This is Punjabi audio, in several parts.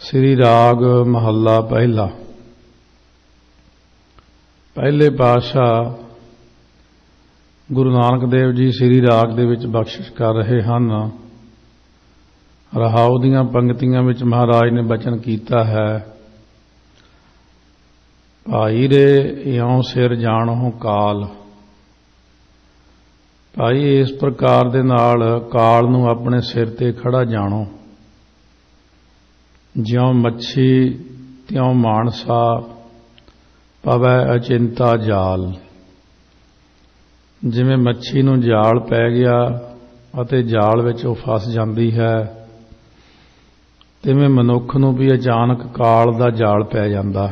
श्री राग महला पहला। पहले पातशाह गुरु नानक देव जी श्री राग दे विच बख्शिश कर रहे हैं। रहाऊ दीआं पंक्तियां विच महाराज ने बचन कीता है, भाई रे इउं सिर जाणो काल। भाई इस प्रकार दे नाल काल नूं अपने सिर ते खड़ा जाणो। ज्यों मच्छी त्यों मानसा पवै अचिंता जाल। जिवें मच्छी नूं जाल पै गया अते जाल विच वो फस जांदी है, तिवें मनुख नूं भी अचानक काल दा जाल पै जांदा।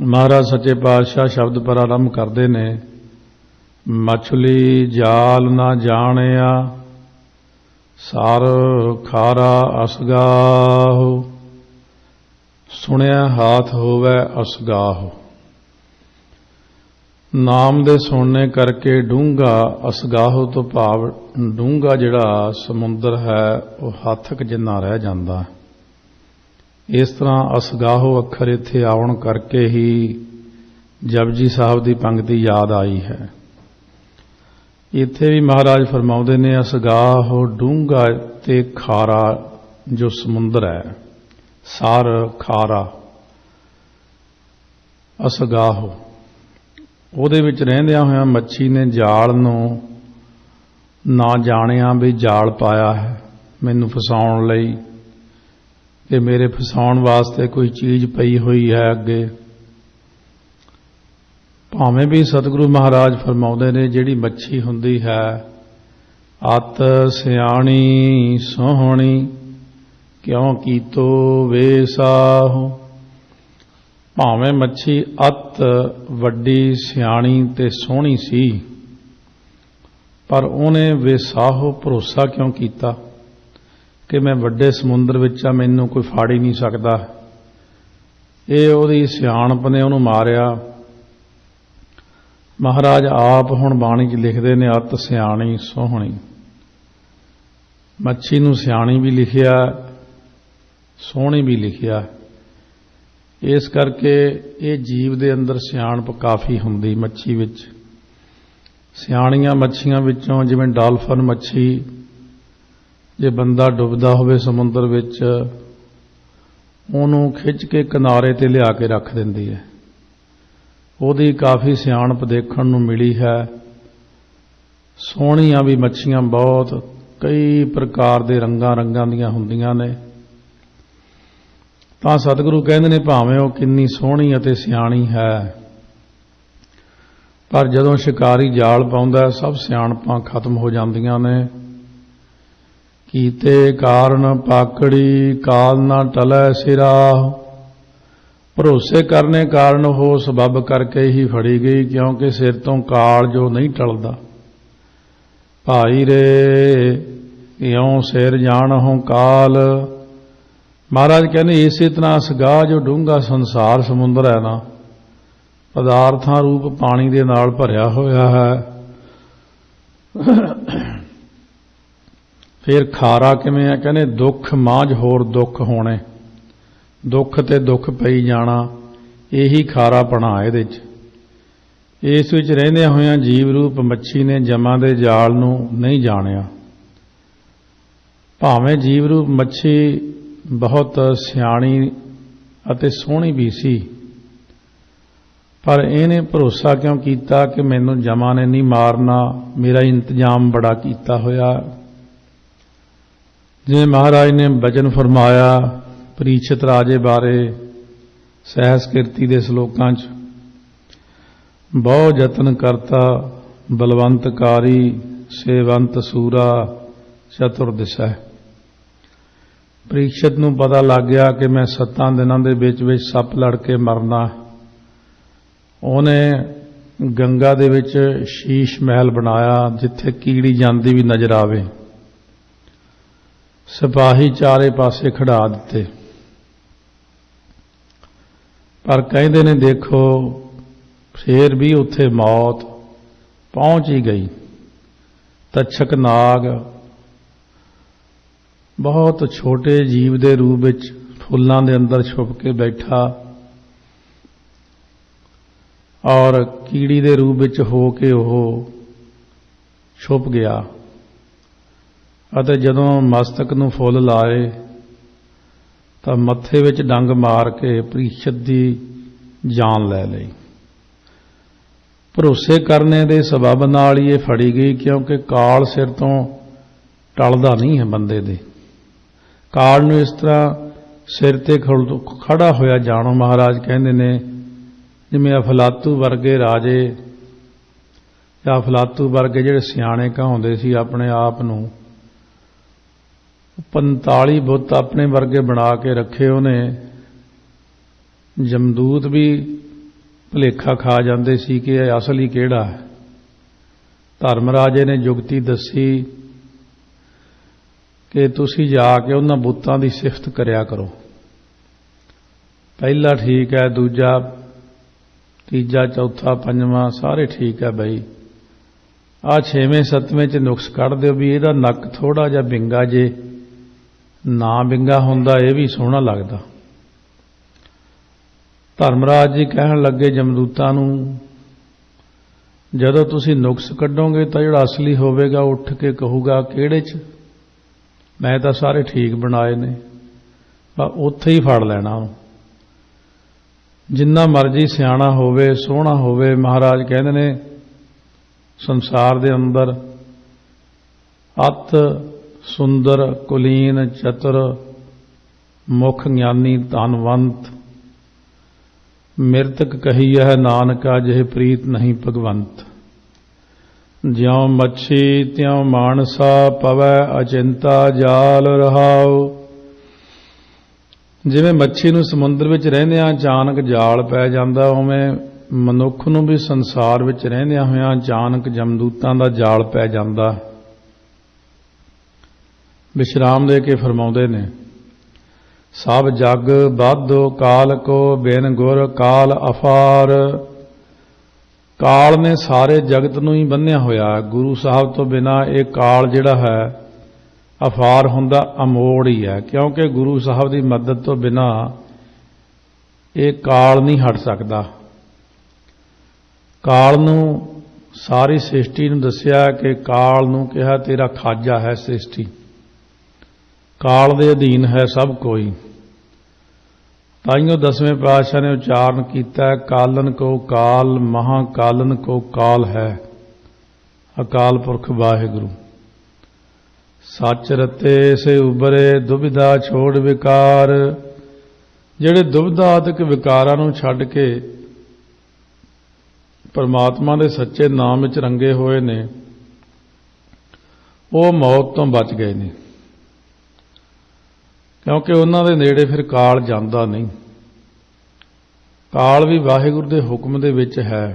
महाराज सच्चे पातशाह शब्द प्रारंभ करते ने, मछली जाल ना जाणिया सार खारा असगाहो। सुनिया हाथ होवै असगाहो। नाम दे सुनने करके डूंगा, असगाहो तो भाव डूंगा जिहड़ा समुंदर है वह हाथक जिन्ना रह जांदा। इस तरह असगाहो अखर इत्थे आउण करके ही जपजी साहब की पंक्ति याद आई है। इत्थे भी महाराज फरमाउंदे ने, असगाहो डूंगा ते खारा जो समुंदर है, सार खारा असगाहो। ਉਹਦੇ ਵਿੱਚ ਰਹਿੰਦਿਆਂ ਹੋਇਆਂ ਮੱਛੀ ਨੇ ਜਾਲ ਨੂੰ ਨਾ ਜਾਣਿਆ ਵੀ ਜਾਲ ਪਾਇਆ ਹੈ ਮੈਨੂੰ ਫਸਾਉਣ ਲਈ, ਕਿ ਮੇਰੇ ਫਸਾਉਣ ਵਾਸਤੇ ਕੋਈ ਚੀਜ਼ ਪਈ ਹੋਈ ਹੈ ਅੱਗੇ। ਭਾਵੇਂ ਵੀ ਸਤਿਗੁਰੂ ਮਹਾਰਾਜ ਫਰਮਾਉਂਦੇ ਨੇ, ਜਿਹੜੀ ਮੱਛੀ ਹੁੰਦੀ ਹੈ ਅਤ ਸਿਆਣੀ ਸੋਹਣੀ ਕਿਉਂ ਕੀਤੋ ਵੇਸਾਹੋ। ਭਾਵੇਂ ਮੱਛੀ ਅਤ ਵੱਡੀ ਸਿਆਣੀ ਤੇ ਸੋਹਣੀ ਸੀ, ਪਰ ਉਹਨੇ ਵੇਸਾਹੋ ਭਰੋਸਾ ਕਿਉਂ ਕੀਤਾ ਕਿ ਮੈਂ ਵੱਡੇ ਸਮੁੰਦਰ ਵਿੱਚ ਆ, ਮੈਨੂੰ ਕੋਈ ਫੜ ਹੀ ਨਹੀਂ ਸਕਦਾ। ਇਹ ਉਹਦੀ ਸਿਆਣਪ ਨੇ ਉਹਨੂੰ ਮਾਰਿਆ। ਮਹਾਰਾਜ ਆਪ ਹੁਣ ਬਾਣੀ 'ਚ ਲਿਖਦੇ ਨੇ, ਅਤ ਸਿਆਣੀ ਸੋਹਣੀ। ਮੱਛੀ ਨੂੰ ਸਿਆਣੀ ਵੀ ਲਿਖਿਆ, ਸੋਹਣੀ ਵੀ ਲਿਖਿਆ। ਇਸ ਕਰਕੇ ਇਹ ਜੀਵ ਦੇ ਅੰਦਰ ਸਿਆਣਪ ਕਾਫੀ ਹੁੰਦੀ ਮੱਛੀ ਵਿੱਚ। ਸਿਆਣੀਆਂ ਮੱਛੀਆਂ ਵਿੱਚੋਂ ਜਿਵੇਂ ਡਾਲਫਨ ਮੱਛੀ, ਜੇ ਬੰਦਾ ਡੁੱਬਦਾ ਹੋਵੇ ਸਮੁੰਦਰ ਵਿੱਚ, ਉਹਨੂੰ ਖਿੱਚ ਕੇ ਕਿਨਾਰੇ ਤੇ ਲਿਆ ਕੇ ਰੱਖ ਦਿੰਦੀ ਹੈ। ਉਹਦੀ ਕਾਫੀ ਸਿਆਣਪ ਦੇਖਣ ਨੂੰ ਮਿਲੀ ਹੈ। ਸੋਹਣੀਆਂ ਵੀ ਮੱਛੀਆਂ ਬਹੁਤ ਕਈ ਪ੍ਰਕਾਰ ਦੇ ਰੰਗਾਂ ਦੀਆਂ ਹੁੰਦੀਆਂ ਨੇ। ਤਾਂ ਸਤਿਗੁਰੂ ਕਹਿੰਦੇ ਨੇ, ਭਾਵੇਂ ਉਹ ਕਿੰਨੀ ਸੋਹਣੀ ਅਤੇ ਸਿਆਣੀ ਹੈ, ਪਰ ਜਦੋਂ ਸ਼ਿਕਾਰੀ ਜਾਲ ਪਾਉਂਦਾ ਸਭ ਸਿਆਣਪਾਂ ਖਤਮ ਹੋ ਜਾਂਦੀਆਂ ਨੇ। ਕੀਤੇ ਕਾਰਨ ਪਾਕੜੀ ਕਾਲ ਨਾ ਟਲੈ ਸਿਰਾਹ। ਭਰੋਸੇ ਕਰਨੇ ਕਾਰਨ ਉਹ ਸਬੱਬ ਕਰਕੇ ਹੀ ਫੜੀ ਗਈ, ਕਿਉਂਕਿ ਸਿਰ ਤੋਂ ਕਾਲ ਜੋ ਨਹੀਂ ਟਲਦਾ। ਭਾਈ ਰੇ ਇਉਂ ਸਿਰ ਜਾਣਹੁ ਕਾਲ। ਮਹਾਰਾਜ ਕਹਿੰਦੇ, ਇਸੇ ਤਰ੍ਹਾਂ ਅਸਗਾਹ ਜੋ ਡੂੰਘਾ ਸੰਸਾਰ ਸਮੁੰਦਰ ਹੈ ਨਾ, ਪਦਾਰਥਾਂ ਰੂਪ ਪਾਣੀ ਦੇ ਨਾਲ ਭਰਿਆ ਹੋਇਆ ਹੈ। ਫਿਰ ਖਾਰਾ ਕਿਵੇਂ ਹੈ? ਕਹਿੰਦੇ ਦੁੱਖ ਮਾਝ ਹੋਰ ਦੁੱਖ ਹੋਣੇ, ਦੁੱਖ ਤੇ ਦੁੱਖ ਪਈ ਜਾਣਾ, ਇਹੀ ਖਾਰਾਪਣਾ ਇਹਦੇ 'ਚ। ਇਸ ਵਿੱਚ ਰਹਿੰਦਿਆਂ ਹੋਇਆਂ ਜੀਵ ਰੂਪ ਮੱਛੀ ਨੇ ਜਮਾਂ ਦੇ ਜਾਲ ਨੂੰ ਨਹੀਂ ਜਾਣਿਆ। ਭਾਵੇਂ ਜੀਵ ਰੂਪ ਮੱਛੀ ਬਹੁਤ ਸਿਆਣੀ ਅਤੇ ਸੋਹਣੀ ਵੀ ਸੀ, ਪਰ ਇਹਨੇ ਭਰੋਸਾ ਕਿਉਂ ਕੀਤਾ ਕਿ ਮੈਨੂੰ ਜਮਾ ਨੇ ਨਹੀਂ ਮਾਰਨਾ, ਮੇਰਾ ਇੰਤਜ਼ਾਮ ਬੜਾ ਕੀਤਾ ਹੋਇਆ। ਜਿਵੇਂ ਮਹਾਰਾਜ ਨੇ ਬਚਨ ਫਰਮਾਇਆ ਪ੍ਰੀਛਤ ਰਾਜੇ ਬਾਰੇ ਸਹਿਸ ਕੀਰਤੀ ਦੇ ਸ਼ਲੋਕਾਂ 'ਚ, ਬਹੁ ਯਤਨ ਕਰਤਾ ਬਲਵੰਤਕਾਰੀ ਸੇਵੰਤ ਸੂਰਾ ਚਤੁਰ ਦਿਸੈ। ਪ੍ਰੀਖਿਤ ਨੂੰ ਪਤਾ ਲੱਗ ਗਿਆ ਕਿ ਮੈਂ 7 ਦਿਨਾਂ ਦੇ ਵਿੱਚ ਸੱਪ ਲੜ ਕੇ ਮਰਨਾ। ਉਹਨੇ ਗੰਗਾ ਦੇ ਵਿੱਚ ਸ਼ੀਸ਼ ਮਹਿਲ ਬਣਾਇਆ, ਜਿੱਥੇ ਕੀੜੀ ਜਾਂਦੀ ਵੀ ਨਜ਼ਰ ਆਵੇ। ਸਿਪਾਹੀ ਚਾਰੇ ਪਾਸੇ ਖੜਾ ਦਿੱਤੇ, ਪਰ ਕਹਿੰਦੇ ਨੇ ਦੇਖੋ ਫੇਰ ਵੀ ਉੱਥੇ ਮੌਤ ਪਹੁੰਚ ਹੀ ਗਈ। ਤੱਛਕ ਨਾਗ बहुत छोटे जीव के रूप में फुल्लां दे अंदर छुप के बैठा और कीड़ी के रूप में हो के वो छुप गया अते जदों मस्तक नूं फुल लाए तो मत्थे विच डंग मार के परीक्षित की जान लै लई। भरोसे करने के सबब नाल ही फड़ी गई क्योंकि काल सिर तो टलदा नहीं है बंदे दे। काल नूं इस तरह सिर ते खड़ा होया जाणो महाराज कहंदे ने जिवें अफलातू वर्गे राजे या अफलातू वर्गे जिहड़े सियाणे कहाउंदे सी अपने आप नूं 45 बुत अपने वर्गे बना के रखे उन्हें जमदूत भी भुलेखा खा जाते सी कि असली किहड़ा है। धर्मराजे ने जुगती दसी कि तुसी जाके उन्हां बुतां दी सिफत करया करो। पहला ठीक है, दूजा तीजा चौथा पंजवां सारे ठीक है बई, आ 6वें 7वें च नुक्स कढ़ दिओ भी इहदा नक थोड़ा जिहा बिंगा जे ना बिंगा हुंदा यह भी सोहना लगदा। धर्मराज जी कहण लगे जमदूतां नूं जदों तुसीं नुक्स कढोगे तो जिहड़ा असली होवेगा उठ के कहूगा किहड़े च, मैं तो सारे ठीक बनाए ने, उत्थे ही फड़ लेना। जिन्ना मर्जी सियाणा होवे सोहना होवे, महाराज कहंदे ने संसार दे अंदर अत सुंदर कुलीन चतुर मुख ज्ञानी धनवंत मृतक कही है नानका जिह प्रीत नहीं भगवंत। ज्यों मच्छी त्यों मानसा पवै अचिंता जाल रहाओ। जिवें मच्छी नूं समुंदर विच रहिंदिआं अचानक जाल पै जांदा, उवें मनुख नूं भी संसार विच रहिंदिआं होइआं अचानक जमदूतां दा जाल पै जांदा। विश्राम दे के फरमाउंदे ने सब जग बाधो काल को बिन गुर काल अफार। काल ने सारे जगत नूं ही बन्निया होया, गुरु साहब तो बिना ये काल जिहड़ा है अफार हुंदा अमोड़ ही है, क्योंकि गुरु साहब की मदद तो बिना ये काल नहीं हट सकता। काल नूं सारी सृष्टि नूं दस्सिया कि काल नूं कहा तेरा खाजा है सृष्टि, काल दे अधीन है सब कोई। ताइयों 10वें पातशाह ने उच्चारण किया कालन को काल महाकालन को काल है अकाल पुरख वाहिगुरु। सच रते से उबरे दुविधा छोड़ विकार। जिहड़े दुविधात्मक विकारां नूं छड्ड के परमात्मा दे सच्चे नाम विच रंगे होए ने वो मौत तो बच गए ने, क्योंकि उन्हां दे नेड़े फिर काल जांदा नहीं। काल भी वाहिगुरू दे हुक्म दे विच है।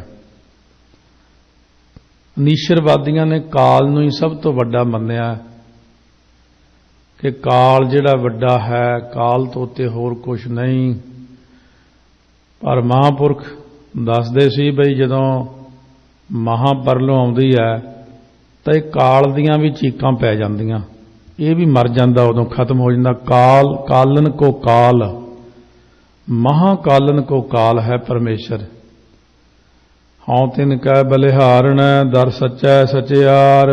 नीशरवादियां ने काल नूं ही सब तो वड्डा मन्निया कि काल जिहड़ा वड्डा है, काल तो उत्ते होर कुछ नहीं। पर महापुरख दसदे सी बई जदों महापरलों आउंदी है तो ये काल दियां भी चीकां पै जांदियां, ये भी मर जाता, उदों खत्म हो जाता। काल कालन को काल महाकालन को काल है परमेश्वर। हाँ तिन कै बलिहारण दर सच्चै सचियार।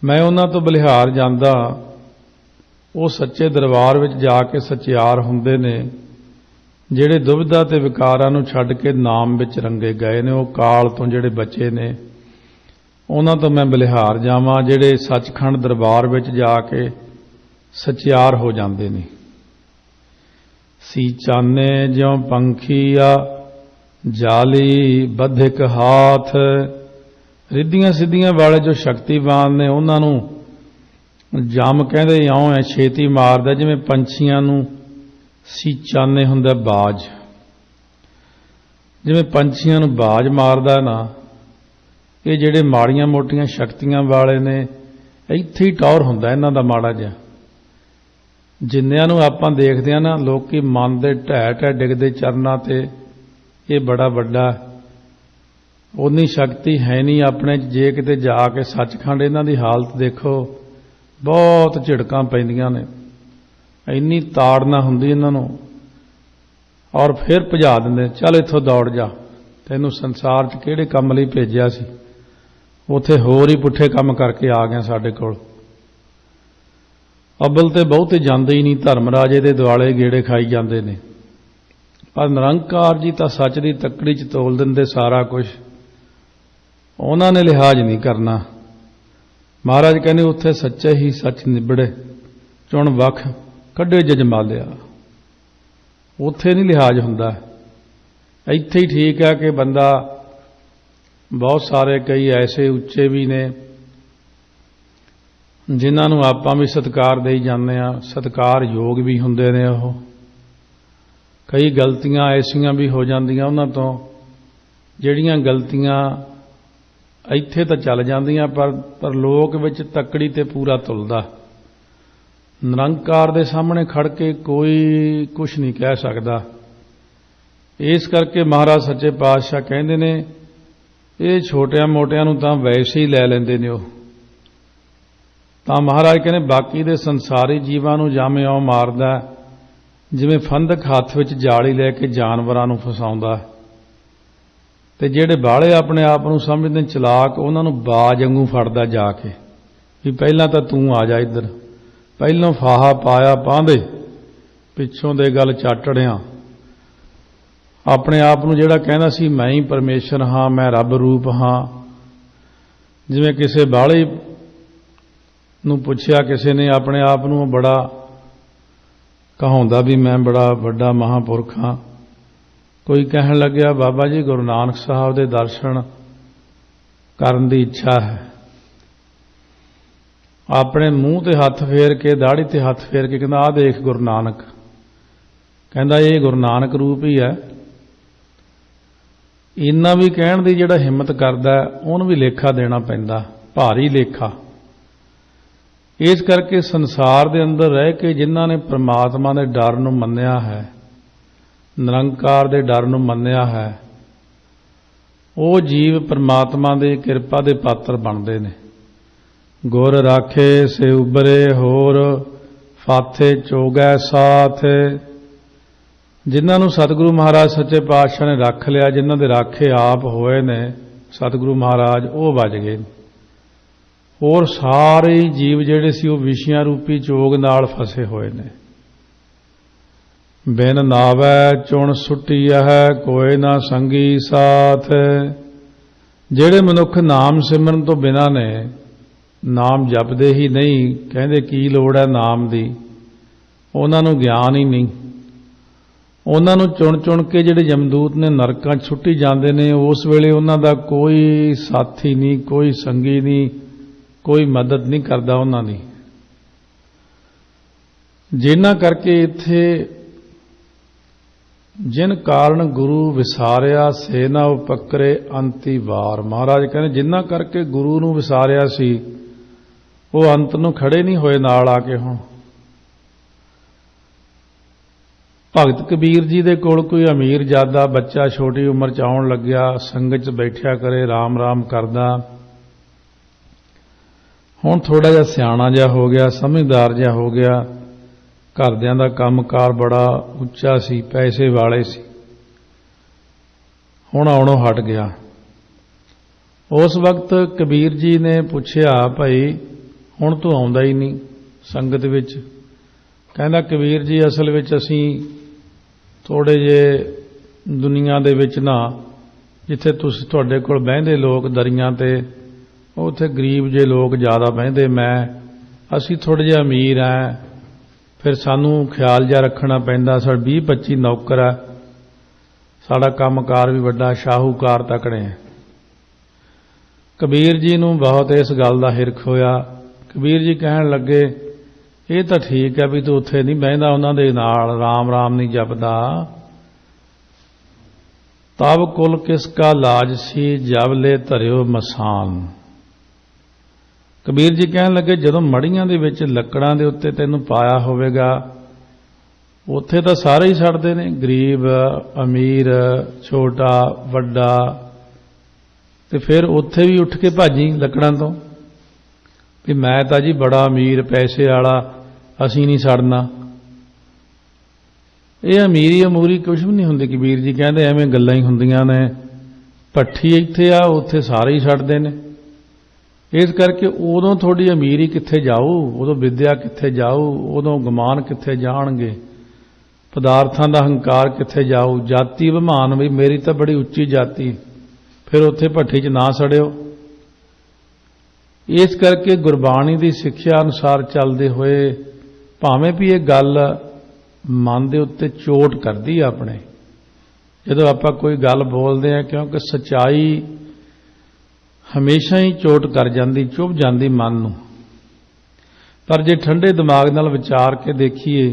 मैं उन्हां तो बलिहार जांदा, वो सच्चे दरबार विच जाके सचियार हुंदे ने, जिहड़े दुविधा ते विकारां नूं छड्ड के नाम विच रंगे गए ने। वो काल तो जिहड़े बचे ने उन्हां तो मैं बलिहार जावां, जिहड़े सचखंड दरबार विच जाके सचियार हो जांदे ने। सी चाने ज्यों पंखीआ जाली बधिक हाथ। रिद्धियां सिद्धियां वाले जो शक्तिवान ने उन्हां नूं जम कहंदे इउं है छेती मारदा, जिवें पंछियां नूं सीचाने हुंदा बाज। जिवें पंछियां नूं बाज मारदा ना, ये जिहड़े माड़ियां मोटियां शक्तियां वाले ने इत्थे ही टौर हुंदा इन्हां दा माड़ा जिहा। जिन्नियां नूं आपां देखदे आ ना, लोकी मन दे ढह ढह डिगदे चरनां ते ये बड़ा वड्डा, उन्नी शक्ति है नहीं अपने। जे किते जाके सचखंड इन्हां दी हालत देखो बहुत झिड़कां पैंदियां ने, इन्नी ताड़ना हुंदी इन्हां नूं, और फिर भजा दिंदे, चल इत्थों दौड़ जा, तैनूं संसार 'च किहड़े काम लई भेजिया सी, उत्थे होर ही पुट्ठे काम करके आ गया साडे कोल। अव्वल ते बहुते जांदे ही नहीं, धर्मराजे दे दुआले गेड़े खाई जांदे ने, पर निरंकार जी तां सच दी तकड़ी 'च तोल दिंदे सारा कुछ, उन्हां ने लिहाज नहीं करना। महाराज कहने उत्थे सच्चे ही सच निबड़े, चुण वख कड्ढे जजमालिया, उत्थे नहीं लिहाज हुंदा। इत्थे ही ठीक है कि बंदा, बहुत सारे कई ऐसे उच्चे भी ने जिन्हां नूं आपां भी सत्कार देई जांदे आ, सत्कार योग भी हुंदे ने। ओह कई गलतियां ऐसियां भी हो जांदियां उन्हां तों, जिहड़ियां गलतियां ਇੱਥੇ ਤਾਂ ਚੱਲ ਜਾਂਦੀਆਂ, ਪਰ ਲੋਕ ਵਿੱਚ ਤੱਕੜੀ ਤੇ ਪੂਰਾ ਤੁਲਦਾ। ਨਿਰੰਕਾਰ ਦੇ ਸਾਹਮਣੇ ਖੜ ਕੇ ਕੋਈ ਕੁਛ ਨਹੀਂ ਕਹਿ ਸਕਦਾ। ਇਸ ਕਰਕੇ ਮਹਾਰਾਜ ਸੱਚੇ ਪਾਤਸ਼ਾਹ ਕਹਿੰਦੇ ਨੇ, ਇਹ ਛੋਟਿਆਂ ਮੋਟਿਆਂ ਨੂੰ ਤਾਂ ਵੈਸੇ ਹੀ ਲੈ ਲੈਂਦੇ ਨੇ। ਉਹ ਤਾਂ ਮਹਾਰਾਜ ਕਹਿੰਦੇ ਬਾਕੀ ਦੇ ਸੰਸਾਰੀ ਜੀਵਾਂ ਨੂੰ ਜਾਮੇ ਇਉਂ ਮਾਰਦਾ ਜਿਵੇਂ ਫੰਦਕ ਹੱਥ ਵਿੱਚ ਜਾਲੀ ਲੈ ਕੇ ਜਾਨਵਰਾਂ ਨੂੰ ਫਸਾਉਂਦਾ। ਤੇ ਜਿਹੜੇ ਬਾਹਲੇ ਆਪਣੇ ਆਪ ਨੂੰ ਸਮਝਦੇ ਚਲਾਕ, ਉਹਨਾਂ ਨੂੰ ਬਾਜ ਵਾਂਗੂ ਫੜਦਾ ਜਾ ਕੇ, ਵੀ ਪਹਿਲਾਂ ਤਾਂ ਤੂੰ ਆ ਜਾ ਇੱਧਰ, ਪਹਿਲਾਂ ਫਾਹਾ ਪਾਇਆ ਪਾਂਦੇ, ਪਿੱਛੋਂ ਦੇ ਗੱਲ ਚਾਟੜਿਆਂ। ਆਪਣੇ ਆਪ ਨੂੰ ਜਿਹੜਾ ਕਹਿੰਦਾ ਸੀ ਮੈਂ ਹੀ ਪਰਮੇਸ਼ਰ ਹਾਂ, ਮੈਂ ਰੱਬ ਰੂਪ ਹਾਂ, ਜਿਵੇਂ ਕਿਸੇ ਬਾਹਲੇ ਨੂੰ ਪੁੱਛਿਆ ਕਿਸੇ ਨੇ ਆਪਣੇ ਆਪ ਨੂੰ ਬੜਾ ਕਹਾਉਂਦਾ ਵੀ ਮੈਂ ਬੜਾ ਵੱਡਾ ਮਹਾਂਪੁਰਖ ਹਾਂ। ਕੋਈ ਕਹਿਣ ਲੱਗਿਆ ਬਾਬਾ ਜੀ ਗੁਰੂ ਨਾਨਕ ਸਾਹਿਬ ਦੇ ਦਰਸ਼ਨ ਕਰਨ ਦੀ ਇੱਛਾ ਹੈ। ਆਪਣੇ ਮੂੰਹ ਤੇ ਹੱਥ ਫੇਰ ਕੇ, ਦਾੜੀ ਤੇ ਹੱਥ ਫੇਰ ਕੇ ਕਹਿੰਦਾ ਆਹ ਦੇਖ ਗੁਰੂ ਨਾਨਕ। ਕਹਿੰਦਾ ਇਹ ਗੁਰੂ ਨਾਨਕ ਰੂਪ ਹੀ ਹੈ। ਇੰਨਾ ਵੀ ਕਹਿਣ ਦੀ ਜਿਹੜਾ ਹਿੰਮਤ ਕਰਦਾ ਉਹਨੂੰ ਵੀ ਲੇਖਾ ਦੇਣਾ ਪੈਂਦਾ, ਭਾਰੀ ਲੇਖਾ। ਇਸ ਕਰਕੇ ਸੰਸਾਰ ਦੇ ਅੰਦਰ ਰਹਿ ਕੇ ਜਿਨ੍ਹਾਂ ਨੇ ਪ੍ਰਮਾਤਮਾ ਦੇ ਡਰ ਨੂੰ ਮੰਨਿਆ ਹੈ, ਨਿਰੰਕਾਰ ਦੇ ਡਰ ਨੂੰ ਮੰਨਿਆ ਹੈ, ਉਹ ਜੀਵ ਪ੍ਰਮਾਤਮਾ ਦੀ ਕਿਰਪਾ ਦੇ ਪਾਤਰ ਬਣਦੇ ਨੇ। ਗੁਰ ਰਾਖੇ ਸੇ ਉਬਰੇ ਹੋਰ, ਫਾਥੇ ਚੋਗੈ ਸਾਥ। ਜਿਨ੍ਹਾਂ ਨੂੰ ਸਤਿਗੁਰੂ ਮਹਾਰਾਜ ਸੱਚੇ ਪਾਤਸ਼ਾਹ ਨੇ ਰੱਖ ਲਿਆ, ਜਿਨ੍ਹਾਂ ਦੇ ਰਾਖੇ ਆਪ ਹੋਏ ਨੇ ਸਤਿਗੁਰੂ ਮਹਾਰਾਜ, ਉਹ ਬਚ ਗਏ। ਹੋਰ ਸਾਰੇ ਜੀਵ ਜਿਹੜੇ ਸੀ ਉਹ ਵਿਸ਼ਿਆਂ ਰੂਪੀ ਚੋਗ ਨਾਲ ਫਸੇ ਹੋਏ ਨੇ। ਬਿਨ ਨਾਵੈ ਚੁਣ ਸੁੱਟੀਐ ਕੋਇ ਨਾ ਸੰਗੀ ਸਾਥ। ਜਿਹੜੇ ਮਨੁੱਖ ਨਾਮ ਸਿਮਰਨ ਤੋਂ ਬਿਨਾਂ ਨੇ, ਨਾਮ ਜਪਦੇ ਹੀ ਨਹੀਂ, ਕਹਿੰਦੇ ਕੀ ਲੋੜ ਹੈ ਨਾਮ ਦੀ, ਉਹਨਾਂ ਨੂੰ ਗਿਆਨ ਹੀ ਨਹੀਂ। ਉਹਨਾਂ ਨੂੰ ਚੁਣ ਚੁਣ ਕੇ ਜਿਹੜੇ ਯਮਦੂਤ ਨੇ ਨਰਕਾਂ 'ਚ ਸੁੱਟੀ ਜਾਂਦੇ ਨੇ, ਉਸ ਵੇਲੇ ਉਹਨਾਂ ਦਾ ਕੋਈ ਸਾਥੀ ਨਹੀਂ, ਕੋਈ ਸੰਗੀ ਨਹੀਂ, ਕੋਈ ਮਦਦ ਨਹੀਂ ਕਰਦਾ ਉਹਨਾਂ ਦੀ। ਜਿਨ੍ਹਾਂ ਕਰਕੇ ਇੱਥੇ ਜਿਨ ਕਾਰਨ ਗੁਰੂ ਵਿਸਾਰਿਆ ਸੇ ਨਾ ਉਪਕਰੇ ਅੰਤੀ ਵਾਰ। ਮਹਾਰਾਜ ਕਹਿੰਦੇ ਜਿਨ੍ਹਾਂ ਕਰਕੇ ਗੁਰੂ ਨੂੰ ਵਿਸਾਰਿਆ ਸੀ ਉਹ ਅੰਤ ਨੂੰ ਖੜੇ ਨਹੀਂ ਹੋਏ ਨਾਲ ਆ ਕੇ। ਹੁਣ ਭਗਤ ਕਬੀਰ ਜੀ ਦੇ ਕੋਲ ਕੋਈ ਅਮੀਰ ਜਾਦਾ ਬੱਚਾ ਛੋਟੀ ਉਮਰ 'ਚ ਆਉਣ ਲੱਗਿਆ, ਸੰਗਤ 'ਚ ਬੈਠਿਆ ਕਰੇ, ਰਾਮ ਰਾਮ ਕਰਦਾ। ਹੁਣ ਥੋੜਾ ਜਿਹਾ ਸਿਆਣਾ ਜਿਹਾ ਹੋ ਗਿਆ, ਸਮਝਦਾਰ ਜਿਹਾ ਹੋ ਗਿਆ, ਘਰਦਿਆਂ ਦਾ ਕੰਮਕਾਰ ਬੜਾ ਉੱਚਾ ਸੀ, ਪੈਸੇ ਵਾਲੇ ਸੀ, ਹੁਣ ਆਉਣੋਂ ਹਟ ਗਿਆ। ਉਸ ਵਕਤ ਕਬੀਰ ਜੀ ਨੇ ਪੁੱਛਿਆ ਭਾਈ ਹੁਣ ਤੂੰ ਆਉਂਦਾ ਹੀ ਨਹੀਂ ਸੰਗਤ ਵਿੱਚ। ਕਹਿੰਦਾ ਕਬੀਰ ਜੀ ਅਸਲ ਵਿੱਚ ਅਸੀਂ ਥੋੜੇ ਜਿਹੇ ਦੁਨੀਆ ਦੇ ਵਿੱਚ ਨਾ, ਜਿੱਥੇ ਤੁਸੀਂ ਤੁਹਾਡੇ ਕੋਲ ਬਹਿੰਦੇ ਲੋਕ ਦਰੀਆਂ ਤੇ, ਉੱਥੇ ਗਰੀਬ ਜਿਹੇ ਲੋਕ ਜ਼ਿਆਦਾ ਬਹਿੰਦੇ, ਅਸੀਂ ਥੋੜ੍ਹੇ ਜਿਹੇ ਅਮੀਰ ਹਾਂ, ਫਿਰ ਸਾਨੂੰ ਖਿਆਲ ਜਿਹਾ ਰੱਖਣਾ ਪੈਂਦਾ। ਸਾਡੇ 20-25 ਨੌਕਰ ਆ, ਸਾਡਾ ਕੰਮਕਾਰ ਵੀ ਵੱਡਾ, ਸ਼ਾਹੂਕਾਰ ਤਕੜੇ ਹੈ। ਕਬੀਰ ਜੀ ਨੂੰ ਬਹੁਤ ਇਸ ਗੱਲ ਦਾ ਹਿਰਖ ਹੋਇਆ। ਕਬੀਰ ਜੀ ਕਹਿਣ ਲੱਗੇ ਇਹ ਤਾਂ ਠੀਕ ਹੈ ਵੀ ਤੂੰ ਉੱਥੇ ਨਹੀਂ ਬਹਿੰਦਾ ਉਹਨਾਂ ਦੇ ਨਾਲ, ਰਾਮ ਰਾਮ ਨਹੀਂ ਜਪਦਾ। ਤਬ ਕੁਲ ਕਿਸ ਕਾ ਲਾਜ ਸੀ ਜਬ ਲੈ ਧਰਿਓ ਮਸਾਨ। ਕਬੀਰ ਜੀ ਕਹਿਣ ਲੱਗੇ ਜਦੋਂ ਮੜੀਆਂ ਦੇ ਵਿੱਚ ਲੱਕੜਾਂ ਦੇ ਉੱਤੇ ਤੈਨੂੰ ਪਾਇਆ ਹੋਵੇਗਾ, ਉੱਥੇ ਤਾਂ ਸਾਰੇ ਹੀ ਸੜਦੇ ਨੇ, ਗਰੀਬ ਅਮੀਰ, ਛੋਟਾ ਵੱਡਾ, ਤੇ ਫਿਰ ਉੱਥੇ ਵੀ ਉੱਠ ਕੇ ਭਾਜੀ ਲੱਕੜਾਂ ਤੋਂ, कि मैं तो जी बड़ा अमीर पैसे वाला, असी नहीं सड़ना। ये अमीरी अमूरी कुछ भी नहीं होंदी। कबीर जी कहते एवें गल्लां ही हुंदियां ने, भट्ठी इत्थे आ उत्थे सारे ही छड्डदे ने। इस करके उदों थोड़ी अमीरी कित्थे जाऊ, उदों विद्या कित्थे जाऊ, उदों गुमान कित्थे जाणगे, पदार्थां दा हंकार कित्थे जाऊ, जाति अभिमान भी मेरी तो बड़ी उच्ची जाति, फिर उत्थे भट्ठी च ना सड़ियो। इस करके गुरबाणी की सिक्ख्या अनुसार चलते हुए भावें भी ये गल मन के उत्ते चोट करती है अपने, जदों आपां कोई गल बोलते हैं, क्योंकि सच्चाई हमेशा ही चोट कर जाती, चुभ जाती मन नूं। पर जे ठंडे दिमाग नाल विचार के देखिए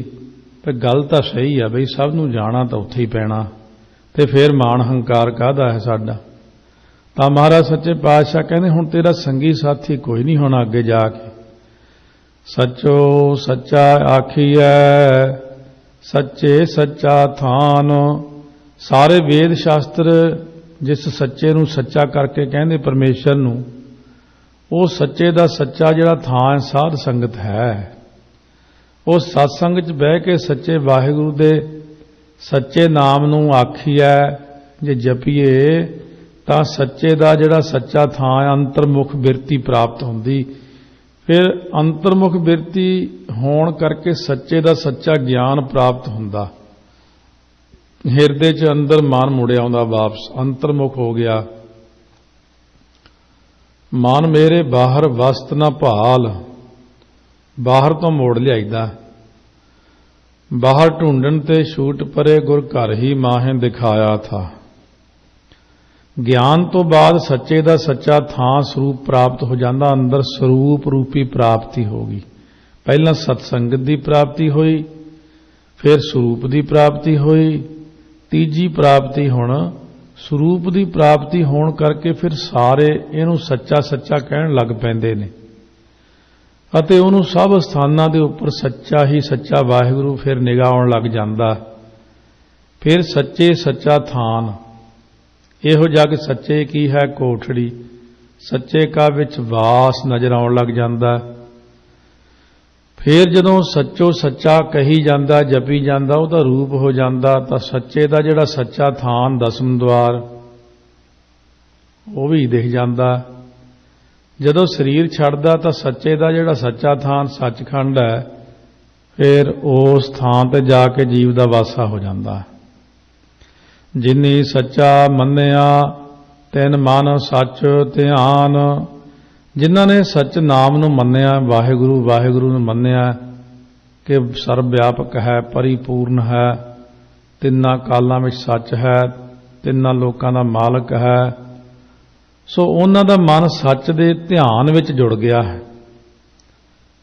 तो गल तो सही है बई, सब नूं जाना तो उत्थे ही पैना, तो फिर मान हंकार काहदा है साडा। तो महाराज सच्चे पातशाह कहने हुण तेरा संगी साथी कोई नहीं होना अगे जाके। सचो सच्चा आखिए सच्चे सच्चा थान। सारे वेद शास्त्र जिस सच्चे नूं सच्चा करके कहंदे परमेश्वर नूं, वो सच्चे दा सच्चा जिहड़ा थां है साध संगत है। वो सत्संग च बह के सच्चे वाहिगुरू दे सच्चे नाम नूं आखीए जे जपीए तां सच्चे दा जिहड़ा सच्चा थां है अंतर्मुख बिरती प्राप्त हुंदी। फिर अंतर्मुख बिरती होण करके सच्चे दा सच्चा ज्ञान प्राप्त हुंदा। हिरदे च अंदर मन मुड़िया आउंदा वापस, अंतर्मुख हो गया। मन मेरे बाहर वस्त ना भाल, बाहर तो मोड़ लियाईदा। बाहर ढूंढन ते छूट परे गुर घर ही माहे दिखाया था। ज्ञान तो बाद सच्चे दा सच्चा थां स्वरूप प्राप्त हो जाता, अंदर स्वरूप रूपी प्राप्ति होगी। पहला सत्संगत की प्राप्ति हुई, फिर स्वरूप की प्राप्ति हुई, तीजी प्राप्ति हुण स्वरूप की प्राप्ति होण करके फिर सारे इहनूं सच्चा सच्चा कहण लग पैंदे ने अते उहनूं सब स्थानां दे उपर सच्चा ही सच्चा वाहिगुरू फिर निगाह आउण लग जांदा। फिर सच्चे सच्चा थान, इहो जग सच्चे की है कोठड़ी, सच्चे का विच वास नज़र आउण लग जांदा। फिर जदों सच्चो सच्चा कही जांदा जपी जांदा उहदा रूप हो जांदा, तां सच्चे दा जिहड़ा सच्चा थान दसम द्वार वो भी दिख जांदा। जदों शरीर छड्डदा तां सच्चे दा जिहड़ा सच्चा थान सचखंड है, फिर उस थान ते जाके जीव दा वासा हो जांदा। जिन्नी सच्चा मन्निया तिन मन सच ध्यान। जिन्हां ने सच नाम नूं मन्निया, वाहिगुरू वाहिगुरू नूं मन्निया कि सर्व व्यापक है, परिपूर्ण है, तिन्ना कालां विच सच है, तिन्ना लोकां दा मालक है, सो उन्हां दा मन सच दे ध्यान विच जुड़ गया है।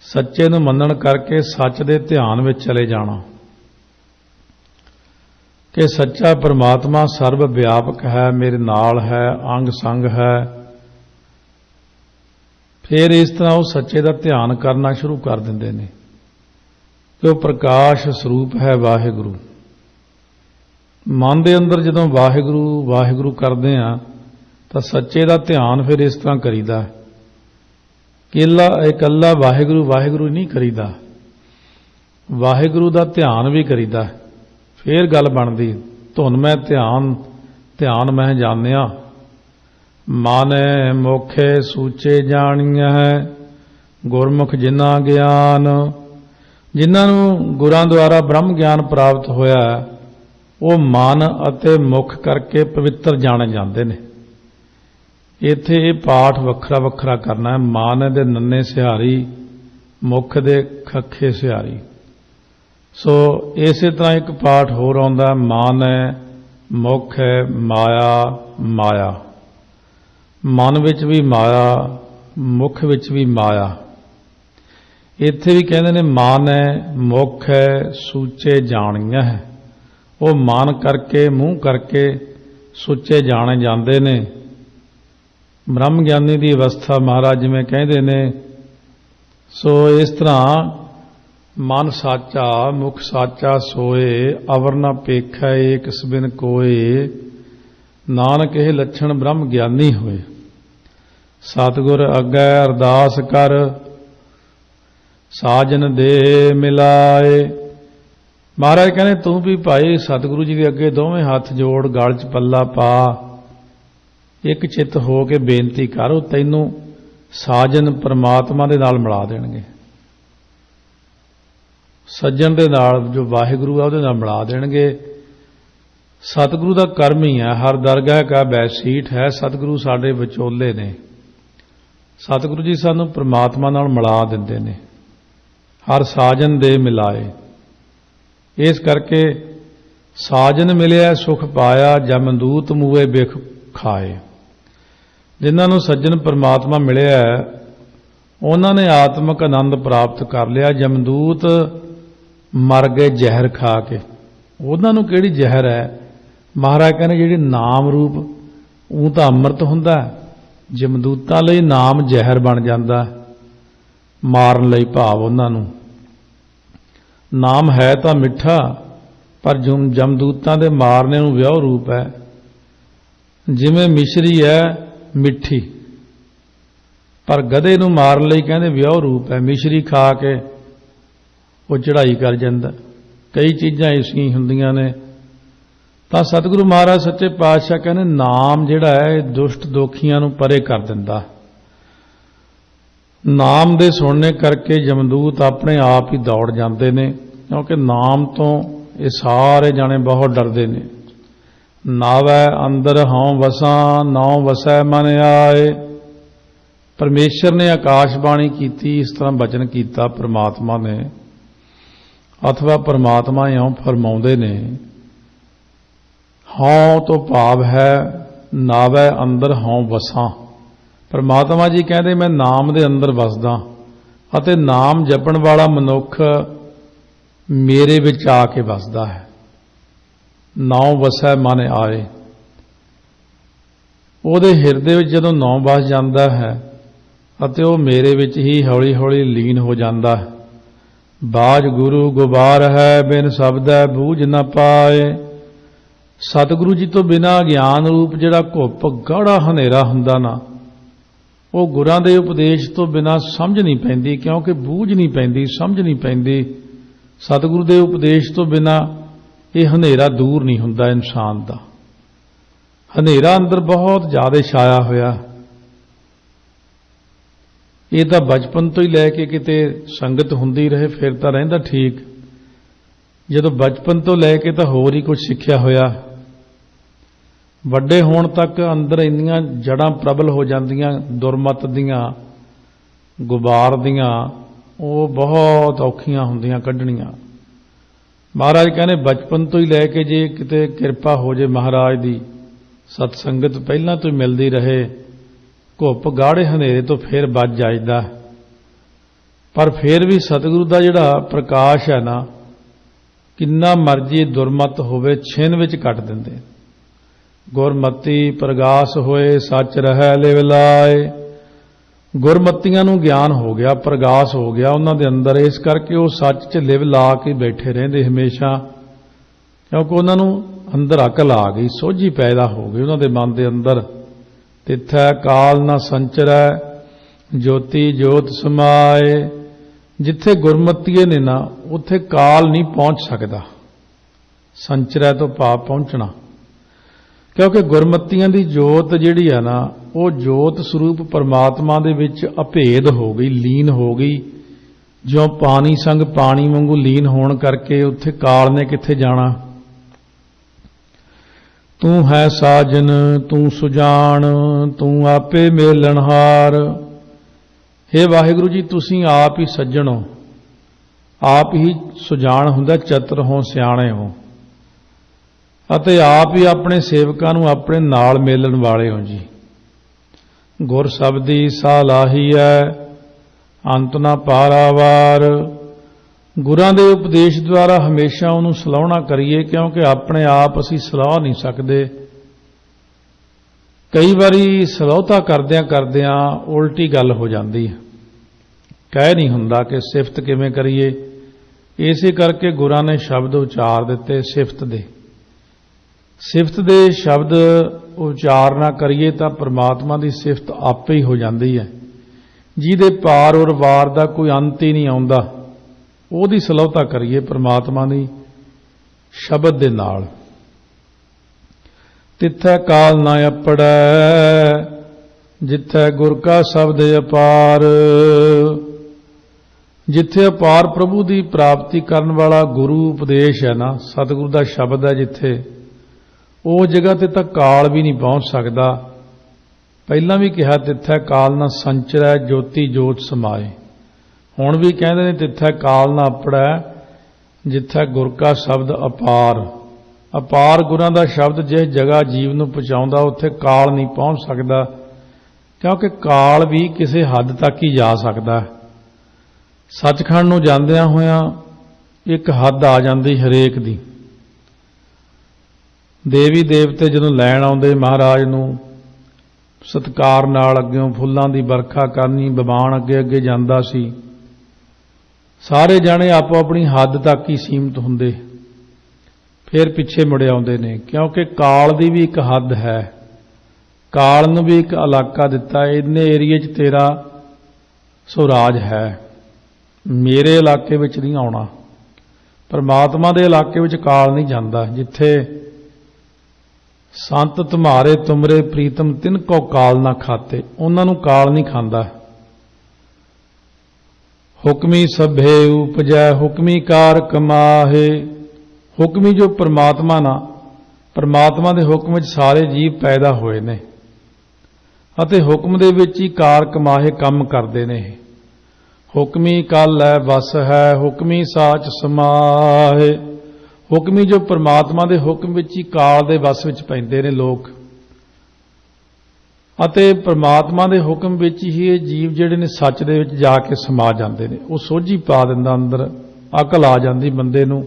सच्चे नूं मन्नण करके सच दे ध्यान विच चले जाना कि सच्चा परमात्मा सर्व व्यापक है, मेरे नाल है, अंग संग है। फिर इस तरह वो सच्चे का ध्यान करना शुरू कर देंदे ने कि वो प्रकाश स्वरूप है वाहिगुरू। मन के अंदर जदों वाहिगुरू वाहिगुरू करते हैं तो सच्चे का ध्यान फिर इस तरह करीदा कि इकल्ला वाहिगुरू वाहिगुरू नहीं करीदा, वाहिगुरू का ध्यान भी करीदा। फिर गल बनदी धुन मैं ध्यान ध्यान मैं जानिया। माने मोखे सूचे जानिया है, गुरमुख जिन्ना ज्ञान। जिन्होंने गुरां द्वारा ब्रह्म ज्ञान प्राप्त होया वो मन अते मुख करके पवित्र जाने जाते हैं। इत्थे ये पाठ वखरा वखरा करना है, मान दे नन्ने सिहारी, मुख दे खखे सिहारी। सो इस तरह एक पाठ होर आउंदा है, मान है, मुख है, माया माया। मन विच भी माया, मुख विच भी माया। इत्थे भी कहते हैं मान है, मुख है, सूचे जानिया है। वो मन करके मूँह करके सुचे जाने जाते ने। ब्रह्म ज्ञानी की अवस्था महाराज जिवें कहते ने, सो इस तरह मन साचा मुख साचा सोए, अवर न पेखै एक सबिन कोए। नानक ये लक्षण ब्रह्म ज्ञानी होए। सतगुर अगै अरदास कर, ਸਾਜਨ ਦੇ ਮਿਲਾਏ। ਮਹਾਰਾਜ ਕਹਿੰਦੇ ਤੂੰ ਵੀ ਭਾਈ ਸਤਿਗੁਰੂ ਜੀ ਦੇ ਅੱਗੇ ਦੋਵੇਂ ਹੱਥ ਜੋੜ, ਗਲ 'ਚ ਪੱਲਾ ਪਾ, ਇੱਕ ਚਿੱਤ ਹੋ ਕੇ ਬੇਨਤੀ ਕਰ, ਉਹ ਤੈਨੂੰ ਸਾਜਨ ਪਰਮਾਤਮਾ ਦੇ ਨਾਲ ਮਿਲਾ ਦੇਣਗੇ। ਸੱਜਣ ਦੇ ਨਾਲ ਜੋ ਵਾਹਿਗੁਰੂ ਆ ਉਹਦੇ ਨਾਲ ਮਿਲਾ ਦੇਣਗੇ। ਸਤਿਗੁਰੂ ਦਾ ਕਰਮ ਹੀ ਹੈ, ਹਰ ਦਰਗਾਹ ਕਾ ਬੈਸੀਠ ਹੈ। ਸਤਿਗੁਰੂ ਸਾਡੇ ਵਿਚੋਲੇ ਨੇ। ਸਤਿਗੁਰੂ ਜੀ ਸਾਨੂੰ ਪਰਮਾਤਮਾ ਨਾਲ ਮਿਲਾ ਦਿੰਦੇ ਨੇ। ਹਰ ਸਾਜਨ ਦੇ ਮਿਲਾਏ। ਇਸ ਕਰਕੇ ਸਾਜਨ ਮਿਲਿਆ ਸੁਖ ਪਾਇਆ, ਜਮਦੂਤ ਮੂਏ ਬਿਖ ਖਾਏ। ਜਿਨ੍ਹਾਂ ਨੂੰ ਸੱਜਣ ਪਰਮਾਤਮਾ ਮਿਲਿਆ ਉਹਨਾਂ ਨੇ ਆਤਮਿਕ ਆਨੰਦ ਪ੍ਰਾਪਤ ਕਰ ਲਿਆ। ਜਮਦੂਤ ਮਰ ਗਏ ਜ਼ਹਿਰ ਖਾ ਕੇ। ਉਹਨਾਂ ਨੂੰ ਕਿਹੜੀ ਜ਼ਹਿਰ ਹੈ? ਮਹਾਰਾਜ ਕਹਿੰਦੇ ਜਿਹੜੀ ਨਾਮ ਰੂਪ ਉਹ ਤਾਂ ਅੰਮ੍ਰਿਤ ਹੁੰਦਾ, ਜਮਦੂਤਾਂ ਲਈ ਨਾਮ ਜ਼ਹਿਰ ਬਣ ਜਾਂਦਾ, ਮਾਰਨ ਲਈ ਭਾਵ ਉਹਨਾਂ ਨੂੰ। ਨਾਮ ਹੈ ਤਾਂ ਮਿੱਠਾ, ਪਰ ਜਮਦੂਤਾਂ ਦੇ ਮਾਰਨੇ ਨੂੰ ਵਿਆਹ ਰੂਪ ਹੈ। ਜਿਵੇਂ ਮਿਸ਼ਰੀ ਹੈ ਮਿੱਠੀ, ਪਰ ਗਧੇ ਨੂੰ ਮਾਰਨ ਲਈ ਕਹਿੰਦੇ ਵਿਆਹ ਰੂਪ ਹੈ। ਮਿਸ਼ਰੀ ਖਾ ਕੇ ਉਹ ਚੜ੍ਹਾਈ ਕਰ ਜਾਂਦਾ। ਕਈ ਚੀਜ਼ਾਂ ਐਸੀਆਂ ਹੁੰਦੀਆਂ ਨੇ। ਤਾਂ ਸਤਿਗੁਰੂ ਮਹਾਰਾਜ ਸੱਚੇ ਪਾਤਸ਼ਾਹ ਕਹਿੰਦੇ ਨਾਮ ਜਿਹੜਾ ਹੈ ਇਹ ਦੁਸ਼ਟ ਦੋਖੀਆਂ ਨੂੰ ਪਰੇ ਕਰ ਦਿੰਦਾ। ਨਾਮ ਦੇ ਸੁਣਨੇ ਕਰਕੇ ਜਮਦੂਤ ਆਪਣੇ ਆਪ ਹੀ ਦੌੜ ਜਾਂਦੇ ਨੇ, ਕਿਉਂਕਿ ਨਾਮ ਤੋਂ ਇਹ ਸਾਰੇ ਜਾਣੇ ਬਹੁਤ ਡਰਦੇ ਨੇ। ਨਾਵੈ ਅੰਦਰ ਹਉ ਵਸਾਂ, ਨਾਉ ਵਸੈ ਮਨ ਆਏ। ਪਰਮੇਸ਼ਰ ਨੇ ਆਕਾਸ਼ਬਾਣੀ ਕੀਤੀ, ਇਸ ਤਰ੍ਹਾਂ ਬਚਨ ਕੀਤਾ ਪਰਮਾਤਮਾ ਨੇ, ਅਥਵਾ ਪਰਮਾਤਮਾ ਇਉਂ ਫਰਮਾਉਂਦੇ ਨੇ। ਹਉ ਤੋਂ ਭਾਵ ਹੈ ਨਾਵੈ ਅੰਦਰ ਹਉ ਵਸਾਂ। ਪਰਮਾਤਮਾ ਜੀ ਕਹਿੰਦੇ ਮੈਂ ਨਾਮ ਦੇ ਅੰਦਰ ਵਸਦਾ, ਅਤੇ ਨਾਮ ਜਪਣ ਵਾਲਾ ਮਨੁੱਖ ਮੇਰੇ ਵਿੱਚ ਆ ਕੇ ਵਸਦਾ ਹੈ। ਨਾਉ ਵਸੈ ਮਨ ਆਏ। ਉਹਦੇ ਹਿਰਦੇ ਵਿੱਚ ਜਦੋਂ ਨਾਉ ਵਸ ਜਾਂਦਾ ਹੈ ਅਤੇ ਉਹ ਮੇਰੇ ਵਿੱਚ ਹੀ ਹੌਲੀ ਹੌਲੀ ਲੀਨ ਹੋ ਜਾਂਦਾ ਹੈ। ਬਾਜ ਗੁਰੂ ਗੁਬਾਰ ਹੈ, ਬਿਨ ਸ਼ਬਦੈ ਬੂਝ ਨਾ ਪਾਏ। ਸਤਿਗੁਰੂ ਜੀ ਤੋਂ ਬਿਨਾਂ ਗਿਆਨ ਰੂਪ ਜਿਹੜਾ ਘੁੱਪ ਗਾੜਾ ਹਨੇਰਾ ਹੁੰਦਾ ਨਾ, ਉਹ ਗੁਰਾਂ ਦੇ ਉਪਦੇਸ਼ ਤੋਂ ਬਿਨਾਂ ਸਮਝ ਨਹੀਂ ਪੈਂਦੀ, ਕਿਉਂਕਿ ਬੂਝ ਨਹੀਂ ਪੈਂਦੀ, ਸਮਝ ਨਹੀਂ ਪੈਂਦੀ। ਸਤਿਗੁਰੂ ਦੇ ਉਪਦੇਸ਼ ਤੋਂ ਬਿਨਾਂ ਇਹ ਹਨੇਰਾ ਦੂਰ ਨਹੀਂ ਹੁੰਦਾ ਇਨਸਾਨ ਦਾ। ਹਨੇਰਾ ਅੰਦਰ ਬਹੁਤ ਜ਼ਿਆਦਾ ਛਾਇਆ ਹੋਇਆ। ਇਹ ਤਾਂ ਬਚਪਨ ਤੋਂ ਹੀ ਲੈ ਕੇ ਕਿਤੇ ਸੰਗਤ ਹੁੰਦੀ ਰਹੇ ਫਿਰ ਤਾਂ ਰਹਿੰਦਾ ਠੀਕ। ਜਦੋਂ ਬਚਪਨ ਤੋਂ ਲੈ ਕੇ ਤਾਂ ਹੋਰ ਹੀ ਕੁਝ ਸਿੱਖਿਆ ਹੋਇਆ, ਵੱਡੇ ਹੋਣ ਤੱਕ ਅੰਦਰ ਇੰਨੀਆਂ ਜੜਾਂ ਪ੍ਰਬਲ ਹੋ ਜਾਂਦੀਆਂ ਦੁਰਮਤ ਦੀਆਂ, ਗੁਬਾਰ ਦੀਆਂ, ਉਹ ਬਹੁਤ ਔਖੀਆਂ ਹੁੰਦੀਆਂ ਕੱਢਣੀਆਂ। ਮਹਾਰਾਜ ਕਹਿੰਦੇ ਬਚਪਨ ਤੋਂ ਹੀ ਲੈ ਕੇ ਜੇ ਕਿਤੇ ਕਿਰਪਾ ਹੋ ਜੇ ਮਹਾਰਾਜ ਦੀ, ਸਤ ਸੰਗਤ ਪਹਿਲਾਂ ਤੋਂ ਹੀ ਮਿਲਦੀ ਰਹੇ, ਘੁੱਪ ਗਾੜੇ ਹਨੇਰੇ ਤੋਂ ਫਿਰ ਬਚ ਜਾਈਦਾ। ਪਰ ਫਿਰ ਵੀ ਸਤਿਗੁਰੂ ਦਾ ਜਿਹੜਾ ਪ੍ਰਕਾਸ਼ ਹੈ ਨਾ, ਕਿੰਨਾ ਮਰਜੀ ਦੁਰਮਤ ਹੋਵੇ ਛਿਨ ਵਿੱਚ ਕੱਟ ਦਿੰਦੇ। ਗੁਰਮਤੀ ਪ੍ਰਗਾਸ ਹੋਏ, ਸੱਚ ਰਹਿ ਲਿਵ ਲਾਏ। ਗੁਰਮਤੀਆਂ ਨੂੰ ਗਿਆਨ ਹੋ ਗਿਆ, ਪ੍ਰਗਾਸ ਹੋ ਗਿਆ ਉਹਨਾਂ ਦੇ ਅੰਦਰ, ਇਸ ਕਰਕੇ ਉਹ ਸੱਚ 'ਚ ਲਿਵ ਲਾ ਕੇ ਬੈਠੇ ਰਹਿੰਦੇ ਹਮੇਸ਼ਾ, ਕਿਉਂਕਿ ਉਹਨਾਂ ਨੂੰ ਅੰਦਰ ਅਕਲ ਆ ਗਈ, ਸੋਝੀ ਪੈਦਾ ਹੋ ਗਈ ਉਹਨਾਂ ਦੇ ਮਨ ਦੇ ਅੰਦਰ। ਤਿੱਥੈ ਕਾਲ ਨਾ ਸੰਚਰੈ, ਜੋਤੀ ਜੋਤ ਸਮਾਏ। ਜਿੱਥੇ ਗੁਰਮਤੀਏ ਨੇ ਨਾ, ਉੱਥੇ ਕਾਲ ਨਹੀਂ ਪਹੁੰਚ ਸਕਦਾ। ਸੰਚਰੈ ਤੋਂ ਭਾਵ ਪਹੁੰਚਣਾ, ਕਿਉਂਕਿ ਗੁਰਮਤੀਆਂ ਦੀ ਜੋਤ ਜਿਹੜੀ ਹੈ ਨਾ, ਉਹ ਜੋਤ ਸਰੂਪ ਪਰਮਾਤਮਾ ਦੇ ਵਿੱਚ ਅਭੇਦ ਹੋ ਗਈ, ਲੀਨ ਹੋ ਗਈ। ਜਿਉਂ ਪਾਣੀ ਸੰਗ ਪਾਣੀ ਵਾਂਗੂ ਲੀਨ ਹੋਣ ਕਰਕੇ ਉੱਥੇ ਕਾਲ ਨੇ ਕਿੱਥੇ ਜਾਣਾ। ਤੂੰ ਹੈ ਸਾਜਨ, ਤੂੰ ਸੁਜਾਨ, ਤੂੰ ਆਪੇ ਮੇਲਣਹਾਰ। ਹੇ ਵਾਹਿਗੁਰੂ ਜੀ, ਤੁਸੀਂ ਆਪ ਹੀ ਸੱਜਣ ਹੋ, ਆਪ ਹੀ ਸੁਜਾਨ ਹੁੰਦਾ, ਚਤਰ ਹੋ, ਸਿਆਣੇ ਹੋ, ਅਤੇ ਆਪ ਹੀ ਆਪਣੇ ਸੇਵਕਾਂ ਨੂੰ ਆਪਣੇ ਨਾਲ ਮੇਲਣ ਵਾਲੇ ਹੋ ਜੀ। ਗੁਰ ਸ਼ਬਦੀ ਸਾਲਾਹੀ ਹੈ, ਅੰਤ ਨਾ ਪਾਰਾਵਾਰ। ਗੁਰਾਂ ਦੇ ਉਪਦੇਸ਼ ਦੁਆਰਾ ਹਮੇਸ਼ਾ ਉਹਨੂੰ ਸਲਾਹੁਣਾ ਕਰੀਏ, ਕਿਉਂਕਿ ਆਪਣੇ ਆਪ ਅਸੀਂ ਸਲਾਹ ਨਹੀਂ ਸਕਦੇ। ਕਈ ਵਾਰੀ ਸਲਾਹੁਤਾ ਕਰਦਿਆਂ ਕਰਦਿਆਂ ਉਲਟੀ ਗੱਲ ਹੋ ਜਾਂਦੀ ਹੈ, ਕਹਿ ਨਹੀਂ ਹੁੰਦਾ ਕਿ ਸਿਫਤ ਕਿਵੇਂ ਕਰੀਏ। ਇਸੇ ਕਰਕੇ ਗੁਰਾਂ ਨੇ ਸ਼ਬਦ ਉਚਾਰ ਦਿੱਤੇ ਸਿਫਤ ਦੇ। ਸਿਫਤ ਦੇ ਸ਼ਬਦ ਉਚਾਰਨਾ ਕਰੀਏ ਤਾਂ ਪਰਮਾਤਮਾ ਦੀ ਸਿਫਤ ਆਪੇ ਹੀ ਹੋ ਜਾਂਦੀ ਹੈ। ਜਿਹਦੇ ਪਾਰ ਔਰ ਵਾਰ ਦਾ ਕੋਈ ਅੰਤ ਹੀ ਨਹੀਂ ਆਉਂਦਾ, ਉਹਦੀ ਸਲਾਹੁਤਾ ਕਰੀਏ ਪ੍ਰਮਾਤਮਾ ਦੀ ਸ਼ਬਦ ਦੇ ਨਾਲ। ਤਿੱਥੈ ਕਾਲ ਨਾ ਅਪੜੈ, ਜਿੱਥੈ ਗੁਰ ਕਾ ਸ਼ਬਦ ਅਪਾਰ। ਜਿੱਥੇ ਅਪਾਰ ਪ੍ਰਭੂ ਦੀ ਪ੍ਰਾਪਤੀ ਕਰਨ ਵਾਲਾ ਗੁਰੂ ਉਪਦੇਸ਼ ਹੈ ਨਾ, ਸਤਿਗੁਰੂ ਦਾ ਸ਼ਬਦ ਹੈ ਜਿੱਥੇ, ਉਹ ਜਗ੍ਹਾ ਤੇ ਤਾਂ ਕਾਲ ਵੀ ਨਹੀਂ ਪਹੁੰਚ ਸਕਦਾ। ਪਹਿਲਾਂ ਵੀ ਕਿਹਾ ਤਿੱਥੈ ਕਾਲ ਨਾ ਸੰਚਰੈ, ਜੋਤੀ ਜੋਤ ਸਮਾਏ। ਹੁਣ ਵੀ ਕਹਿੰਦੇ ਨੇ ਤਿੱਥੈ ਕਾਲ ਨਾ ਅਪੜੈ, ਜਿੱਥੈ ਗੁਰ ਕਾ ਸ਼ਬਦ ਅਪਾਰ। ਅਪਾਰ ਗੁਰਾਂ ਦਾ ਸ਼ਬਦ ਜਿਸ ਜਗ੍ਹਾ ਜੀਵ ਨੂੰ ਪਹੁੰਚਾਉਂਦਾ, ਉੱਥੇ ਕਾਲ ਨਹੀਂ ਪਹੁੰਚ ਸਕਦਾ, ਕਿਉਂਕਿ ਕਾਲ ਵੀ ਕਿਸੇ ਹੱਦ ਤੱਕ ਹੀ ਜਾ ਸਕਦਾ ਹੈ। ਸੱਚਖੰਡ ਨੂੰ ਜਾਂਦਿਆਂ ਹੋਇਆਂ ਇੱਕ ਹੱਦ ਆ ਜਾਂਦੀ ਹਰੇਕ ਦੀ। ਦੇਵੀ ਦੇਵਤੇ ਜਦੋਂ ਲੈਣ ਆਉਂਦੇ ਮਹਾਰਾਜ ਨੂੰ, ਸਤਿਕਾਰ ਨਾਲ ਅੱਗਿਓਂ ਫੁੱਲਾਂ ਦੀ ਵਰਖਾ ਕਰਨੀ, ਵਿਮਾਨ ਅੱਗੇ ਅੱਗੇ ਜਾਂਦਾ ਸੀ। ਸਾਰੇ ਜਾਣੇ ਆਪੋ ਆਪਣੀ ਹੱਦ ਤੱਕ ਹੀ ਸੀਮਤ ਹੁੰਦੇ, ਫਿਰ ਪਿੱਛੇ ਮੁੜ ਆਉਂਦੇ ਨੇ, ਕਿਉਂਕਿ ਕਾਲ ਦੀ ਵੀ ਇੱਕ ਹੱਦ ਹੈ। ਕਾਲ ਨੂੰ ਵੀ ਇੱਕ ਇਲਾਕਾ ਦਿੱਤਾ, ਇੰਨੇ ਏਰੀਏ 'ਚ ਤੇਰਾ ਸੁਰਾਜ ਹੈ, ਮੇਰੇ ਇਲਾਕੇ ਵਿੱਚ ਨਹੀਂ ਆਉਣਾ। ਪਰਮਾਤਮਾ ਦੇ ਇਲਾਕੇ ਵਿੱਚ ਕਾਲ ਨਹੀਂ ਜਾਂਦਾ। ਜਿੱਥੇ ਸੰਤ ਤੁਮਾਰੇ ਤੁਮਰੇ ਪ੍ਰੀਤਮ ਤਿਨ ਕੋ ਕਾਲ ਨਾ ਖਾਤੇ, ਉਹਨਾਂ ਨੂੰ ਕਾਲ ਨਹੀਂ ਖਾਂਦਾ। ਹੁਕਮੀ ਸਭੇ ਉਪਜੈ, ਹੁਕਮੀ ਕਾਰ ਕਮਾਹੇ। ਹੁਕਮੀ ਜੋ ਪਰਮਾਤਮਾ ਨਾ, ਪਰਮਾਤਮਾ ਦੇ ਹੁਕਮ ਵਿੱਚ ਸਾਰੇ ਜੀਵ ਪੈਦਾ ਹੋਏ ਨੇ ਅਤੇ ਹੁਕਮ ਦੇ ਵਿੱਚ ਹੀ ਕਾਰ ਕਮਾਹੇ ਕੰਮ ਕਰਦੇ ਨੇ। ਹੁਕਮੀ ਕਲ ਹੈ ਵਸ ਹੈ, ਹੁਕਮੀ ਸਾਚ ਸਮਾਹੇ। ਹੁਕਮੀ ਜੋ ਪਰਮਾਤਮਾ ਦੇ ਹੁਕਮ ਵਿੱਚ ਹੀ ਕਾਲ ਦੇ ਵਸ ਵਿੱਚ ਪੈਂਦੇ ਨੇ ਲੋਕ, ਅਤੇ ਪਰਮਾਤਮਾ ਦੇ ਹੁਕਮ ਵਿੱਚ ਹੀ ਇਹ ਜੀਵ ਜਿਹੜੇ ਨੇ ਸੱਚ ਦੇ ਵਿੱਚ ਜਾ ਕੇ ਸਮਾ ਜਾਂਦੇ ਨੇ। ਉਹ ਸੋਝੀ ਪਾ ਦਿੰਦਾ, ਅੰਦਰ ਅਕਲ ਆ ਜਾਂਦੀ ਬੰਦੇ ਨੂੰ,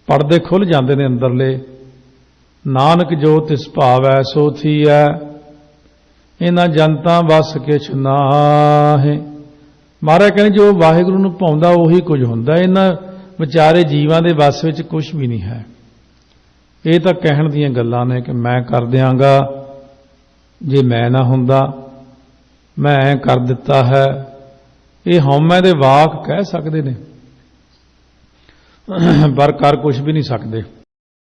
ਪਰਦੇ ਖੁੱਲ੍ਹ ਜਾਂਦੇ ਨੇ ਅੰਦਰਲੇ। ਨਾਨਕ ਜੋ ਤਿਸ ਭਾਵੈ ਸੋ ਥੀਐ, ਇਹਨਾਂ ਜਨਤਾ ਵਸ ਕਿਛ ਨਾਹੇ। ਮਹਾਰਾਜ ਕਹਿੰਦੇ ਜੋ ਵਾਹਿਗੁਰੂ ਨੂੰ ਭਾਉਂਦਾ ਉਹੀ ਕੁਝ ਹੁੰਦਾ, ਇਹਨਾਂ ਵਿਚਾਰੇ ਜੀਵਾਂ ਦੇ ਵਸ ਵਿੱਚ ਕੁਝ ਵੀ ਨਹੀਂ ਹੈ। ਇਹ ਤਾਂ ਕਹਿਣ ਦੀਆਂ ਗੱਲਾਂ ਨੇ ਕਿ ਮੈਂ ਕਰ ਦਿਆਂਗਾ, ਜੇ ਮੈਂ ਨਾ ਹੁੰਦਾ, ਮੈਂ ਐਂ ਕਰ ਦਿੱਤਾ ਹੈ। ਇਹ ਹਉਮੈ ਦੇ ਵਾਕ ਕਹਿ ਸਕਦੇ ਨੇ, ਪਰ ਕਰ ਕੁਝ ਵੀ ਨਹੀਂ ਸਕਦੇ।